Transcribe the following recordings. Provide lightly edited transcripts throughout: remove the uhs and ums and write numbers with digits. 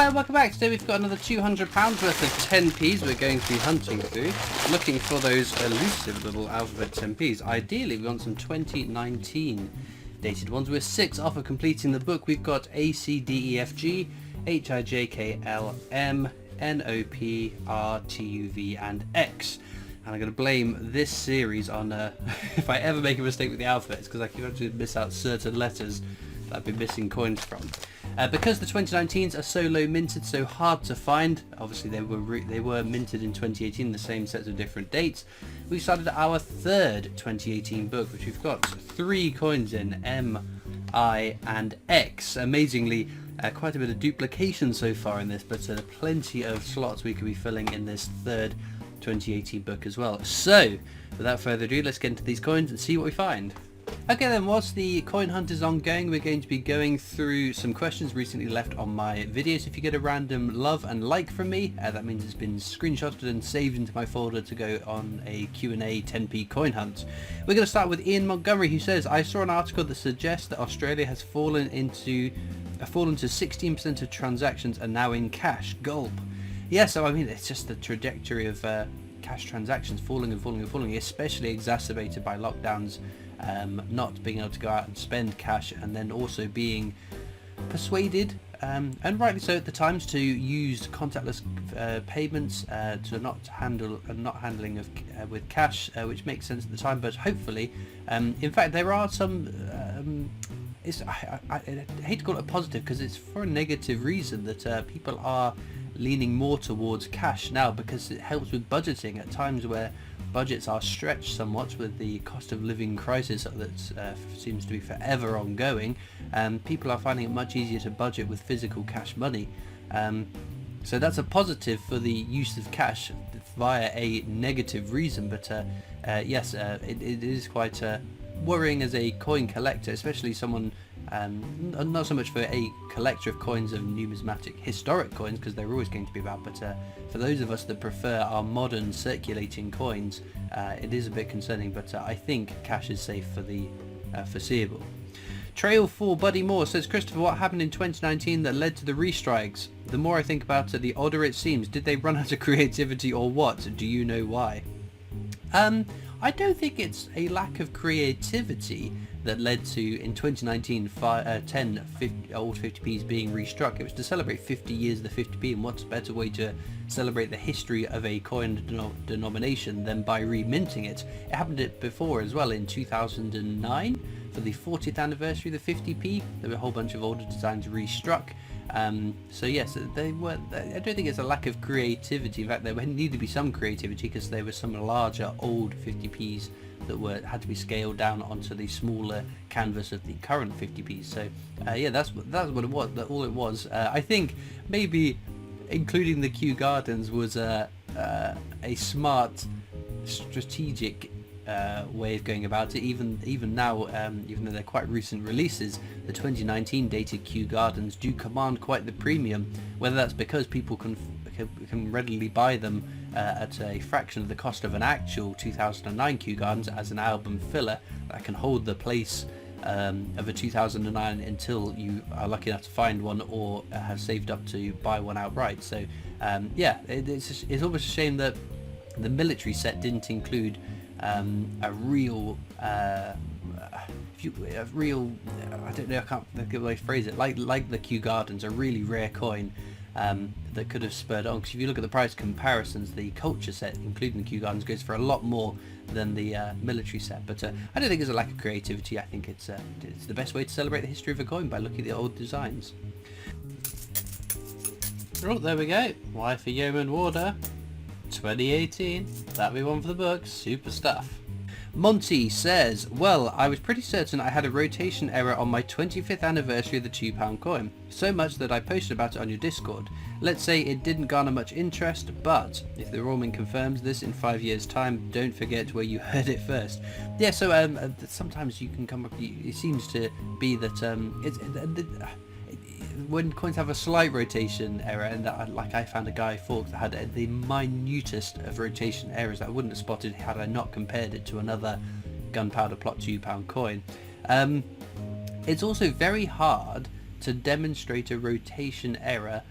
Hello, welcome back. Today we've got another £200 worth of 10p's we're going to be hunting through, looking for those elusive little alphabet 10p's. Ideally we want some 2019 dated ones. We're 6 off of completing the book. We've got A, C, D, E, F, G, H, I, J, K, L, M, N, O, P, R, T, U, V and X. And I'm going to blame this series on if I ever make a mistake with the alphabets, because I keep having to miss out certain letters that I've been missing coins from. Because the 2019s are so low minted, so hard to find, obviously they were minted in 2018, the same sets of different dates, we've started our third 2018 book, which we've got 3 coins in, M, I and X. Amazingly, quite a bit of duplication so far in this, but plenty of slots we could be filling in this third 2018 book as well. So, without further ado, let's get into these coins and see what we find. Okay then, whilst the coin hunt is ongoing, we're going to be going through some questions recently left on my videos. If you get a random love and like from me, that means it's been screenshotted and saved into my folder to go on a Q&A 10p coin hunt. We're going to start with Ian Montgomery, who says, I saw an article that suggests that Australia has fallen to 16% of transactions are now in cash. Gulp. Yeah, so I mean, it's just the trajectory of cash transactions falling and falling and falling, especially exacerbated by lockdowns. Not being able to go out and spend cash, and then also being persuaded, and rightly so at the times, to use contactless payments, to not handling of with cash, which makes sense at the time. But hopefully, in fact, there are some. I hate to call it a positive because it's for a negative reason that people are leaning more towards cash now, because it helps with budgeting at times where budgets are stretched somewhat with the cost of living crisis that seems to be forever ongoing. People are finding it much easier to budget with physical cash money. So that's a positive for the use of cash via a negative reason. But yes, it is quite worrying as a coin collector, especially someone, not so much for a collector of coins of numismatic historic coins, because they're always going to be about, but for those of us that prefer our modern circulating coins, it is a bit concerning. But I think cash is safe for the foreseeable. Trail 4 Buddy Moore says, Christopher, what happened in 2019 that led to the restrikes? The more I think about it, the odder it seems. Did they run out of creativity or what? Do you know why? I don't think it's a lack of creativity that led to, in 2019, 10 old 50p's being restruck. It was to celebrate 50 years of the 50p, and what's a better way to celebrate the history of a coin denomination than by reminting it? It happened before as well in 2009 for the 40th anniversary of the 50p. There were a whole bunch of older designs restruck. So yes, they were. I don't think it's a lack of creativity. In fact, there needed to be some creativity because there were some larger old 50p's that had to be scaled down onto the smaller canvas of the current 50p's. So yeah, that's what it was. All it was. I think maybe including the Kew Gardens was a smart, strategic way of going about it. Even now, even though they're quite recent releases, the 2019 dated Kew Gardens do command quite the premium, whether that's because people can readily buy them at a fraction of the cost of an actual 2009 Kew Gardens as an album filler that can hold the place of a 2009 until you are lucky enough to find one or have saved up to buy one outright. So yeah, it's almost a shame that the military set didn't include a real I don't know, I can't think of a way to phrase it, like the Kew Gardens, a really rare coin that could have spurred on, because if you look at the price comparisons, the culture set including the Kew Gardens goes for a lot more than the military set. But I don't think it's a lack of creativity. I think it's the best way to celebrate the history of a coin, by looking at the old designs. Oh, there we go. Y for Yeoman Warder 2018. That'll be one for the books. Super stuff. Monty says, well, I was pretty certain I had a rotation error on my 25th anniversary of the £2 coin. So much that I posted about it on your Discord. Let's say it didn't garner much interest, but if the Rawman confirms this in 5 years time, don't forget where you heard it first. Yeah, so sometimes you can come up, it seems to be that when coins have a slight rotation error, and I found a Guy Fawkes that had the minutest of rotation errors that I wouldn't have spotted had I not compared it to another Gunpowder Plot £2 coin. It's also very hard to demonstrate a rotation error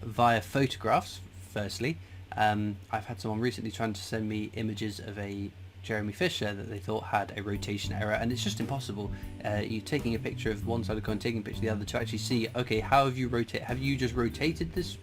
via photographs, firstly. I've had someone recently trying to send me images of a Jeremy Fisher that they thought had a rotation error, and it's just impossible. You're taking a picture of one side of the coin, taking a picture of the other to actually see, okay, how have you rotate? Have you just rotated this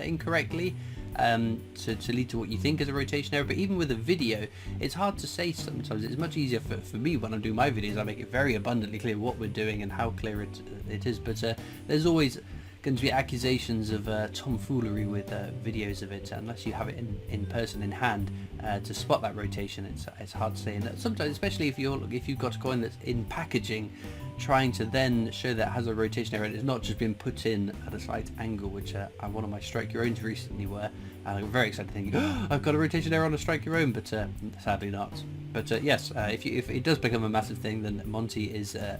incorrectly to lead to what you think is a rotation error? But even with a video, it's hard to say sometimes. It's much easier for me when I'm doing my videos. I make it very abundantly clear what we're doing and how clear it is. But there's always going to be accusations of tomfoolery with videos of it, unless you have it in person, in hand, to spot that rotation. It's hard to say, and sometimes, especially if you've got a coin that's in packaging, trying to then show that it has a rotation error and it's not just been put in at a slight angle, which one of my Strike Your Owns recently were, and I got very excited thinking, oh, I've got a rotation error on a Strike Your Own, but sadly not. But yes, if it does become a massive thing, then Monty is the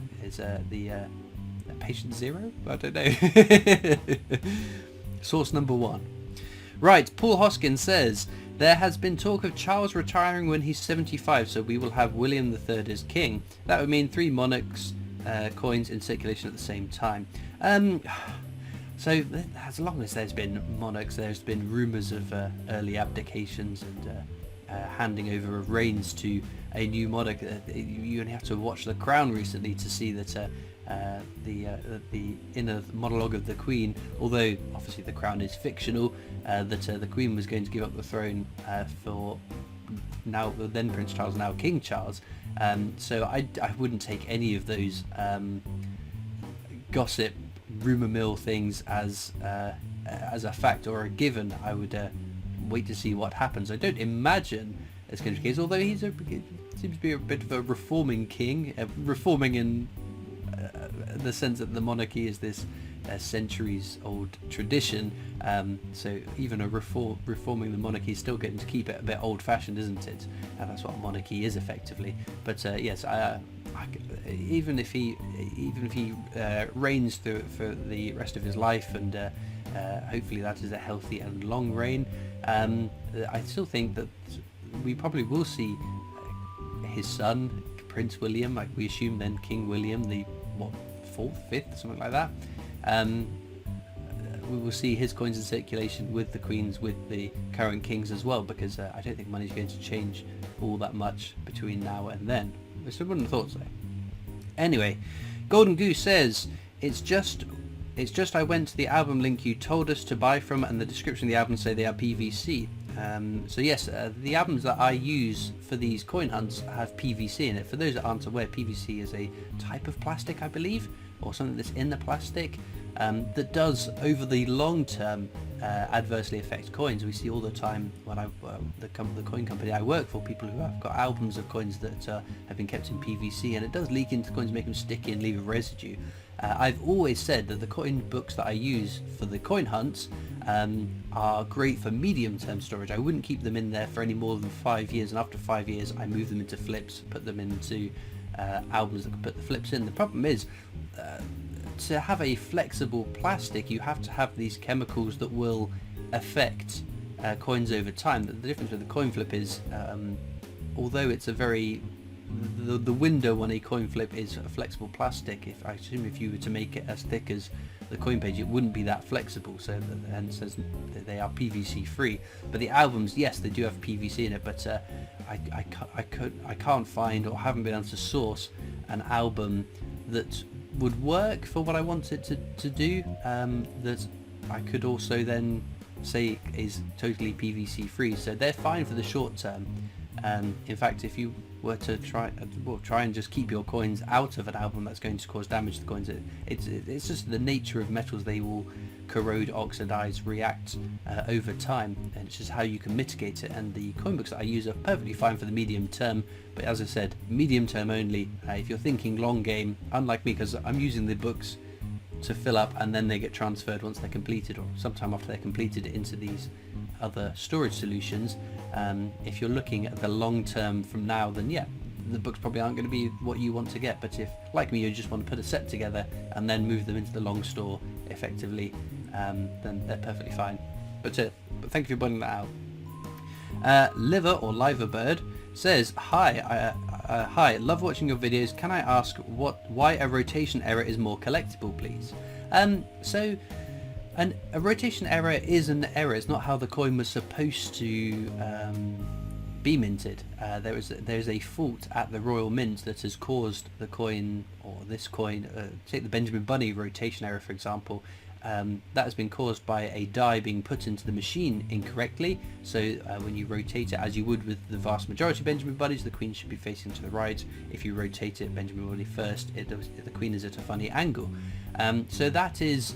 patient zero? I don't know. Source number one. Right, Paul Hoskins says, there has been talk of Charles retiring when he's 75, so we will have William III as king. That would mean 3 monarchs coins in circulation at the same time. So as long as there's been monarchs, there's been rumours of early abdications and handing over of reigns to a new monarch. You only have to watch The Crown recently to see that the inner monologue of the Queen, although obviously The Crown is fictional, that the Queen was going to give up the throne for now then Prince Charles, now King Charles. So I wouldn't take any of those gossip, rumour mill things as a fact or a given. I would wait to see what happens. I don't imagine it's going to be the case, although he seems to be a bit of a reforming king, reforming in the sense that the monarchy is this centuries old tradition, so even reforming the monarchy is still getting to keep it a bit old fashioned, isn't it? And that's what a monarchy is effectively. But yes, even if he reigns for the rest of his life, and hopefully that is a healthy and long reign, I still think that we probably will see his son Prince William, like we assume then King William, the 4th, 5th, something like that. We will see his coins in circulation with the Queen's, with the current kings as well, because I don't think money's going to change all that much between now and then. Which I wouldn't have thought so. Anyway, Golden Goose says, it's just I went to the album link you told us to buy from, and the description of the album say they are PVC. So yes, the albums that I use for these coin hunts have PVC in it. For those that aren't aware, PVC is a type of plastic, I believe, or something that's in the plastic, that does, over the long term, adversely affect coins. We see all the time when the coin company I work for, people who have got albums of coins that have been kept in PVC, and it does leak into coins, make them sticky and leave a residue. I've always said that the coin books that I use for the coin hunts are great for medium-term storage. I wouldn't keep them in there for any more than 5 years, and after 5 years I move them into flips, put them into albums that can put the flips in. The problem is, to have a flexible plastic, you have to have these chemicals that will affect coins over time. The difference with the coin flip is, although it's a very the window on a coin flip is a flexible plastic. If you were to make it as thick as the coin page, it wouldn't be that flexible, so hence they are PVC free. But the albums, yes, they do have PVC in it, but I can't find, or haven't been able to source, an album that would work for what I want it to do, that I could also then say is totally PVC free. So they're fine for the short term. In fact, if you were to try and just keep your coins out of an album, that's going to cause damage to the coins. It's just the nature of metals. They will corrode, oxidize, react over time, and it's just how you can mitigate it. And the coin books that I use are perfectly fine for the medium term, but as I said, medium term only. If you're thinking long game, unlike me, because I'm using the books to fill up and then they get transferred once they're completed, or sometime after they're completed, into these other storage solutions. If you're looking at the long term from now, then yeah, the books probably aren't going to be what you want to get. But if, like me, you just want to put a set together and then move them into the long store effectively, then they're perfectly fine. But thank you for pointing that out. Liver or Liverbird says, hi, love watching your videos. Can I ask why a rotation error is more collectible, please? So And a rotation error is an error. It's not how the coin was supposed to be minted. There's a fault at the Royal Mint that has caused the coin, or this coin, take the Benjamin Bunny rotation error for example. That has been caused by a die being put into the machine incorrectly. So when you rotate it, as you would with the vast majority of Benjamin Bunnies, the queen should be facing to the right. If you rotate it Benjamin Bunny first, the queen is at a funny angle. So that is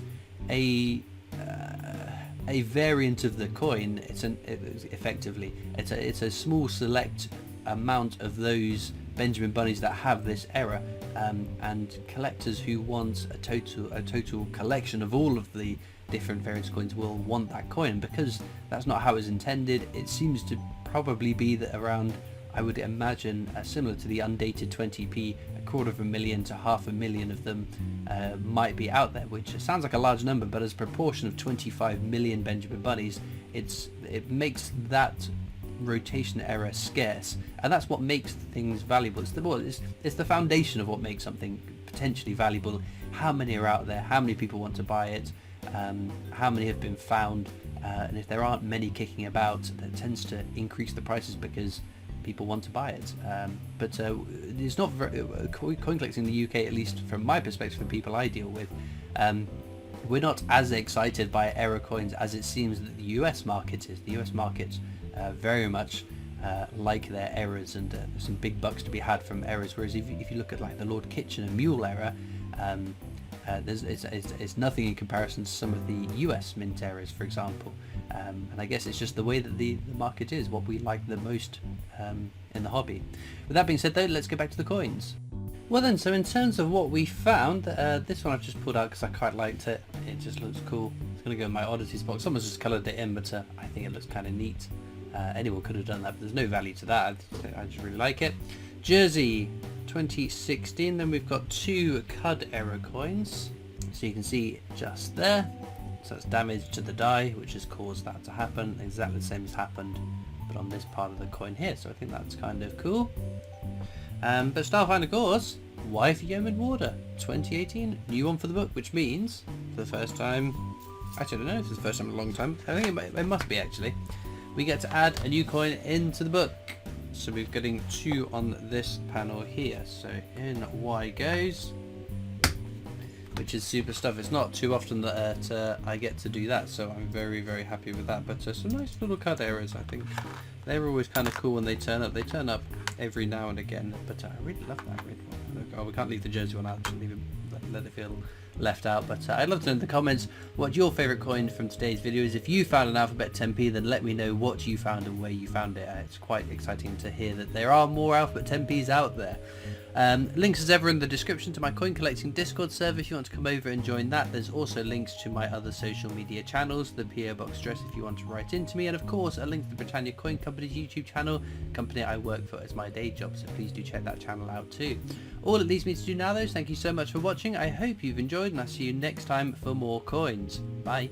a variant of the coin. It's a small select amount of those Benjamin Bunnies that have this error, and collectors who want a total collection of all of the different variants of coins will want that coin. And because that's not how it's intended, it seems to probably be that around, I would imagine, similar to the undated 20p, 250,000 to 500,000 of them might be out there, which sounds like a large number, but as a proportion of 25 million Benjamin Bunnies, it makes that rotation error scarce, and that's what makes things valuable. It's the foundation of what makes something potentially valuable. How many are out there, how many people want to buy it, how many have been found, and if there aren't many kicking about, that tends to increase the prices because people want to buy it. But it's not coin collecting in the UK, at least from my perspective, for people I deal with, we're not as excited by error coins as it seems that the US market is. The US market very much like their errors, and there's some big bucks to be had from errors, whereas if you look at like the Lord Kitchener Mule error, it's nothing in comparison to some of the US mint errors, for example. And I guess it's just the way that the market is, what we like the most in the hobby. With that being said though, let's get back to the coins. Well then, so in terms of what we found, this one I've just pulled out because I quite liked it. It just looks cool. It's going to go in my oddities box. Someone's just coloured it in, but I think it looks kind of neat. Anyone could have done that, but there's no value to that. I just really like it. Jersey 2016. Then we've got 2 CUD error coins. So you can see just there. So it's damage to the die, which has caused that to happen. Exactly the same as happened, but on this part of the coin here. So I think that's kind of cool. But Starfinder Cores, Wife Yeoman Warder 2018. New one for the book, which means for the first time, actually I don't know if it's the first time in a long time. I think it must be actually. We get to add a new coin into the book. So we're getting 2 on this panel here. So in Y goes, which is super stuff. It's not too often that I get to do that, so I'm very, very happy with that. But some nice little CUD errors, I think. They're always kind of cool when they turn up. They turn up every now and again, but I really love that red one. Oh, we can't leave the Jersey one out, just leave it, let it feel left out. But I'd love to know in the comments what your favourite coin from today's video is. If you found an Alphabet 10p, then let me know what you found and where you found it. It's quite exciting to hear that there are more Alphabet 10p's out there. Links as ever in the description to my coin collecting Discord server if you want to come over and join that. There's also links to my other social media channels, the PO Box address if you want to write into me, and of course a link to the Britannia Coin Company's YouTube channel, company I work for as my day job, so please do check that channel out too. All it leaves me to do now though is thank you so much for watching. I hope you've enjoyed, and I'll see you next time for more coins. Bye.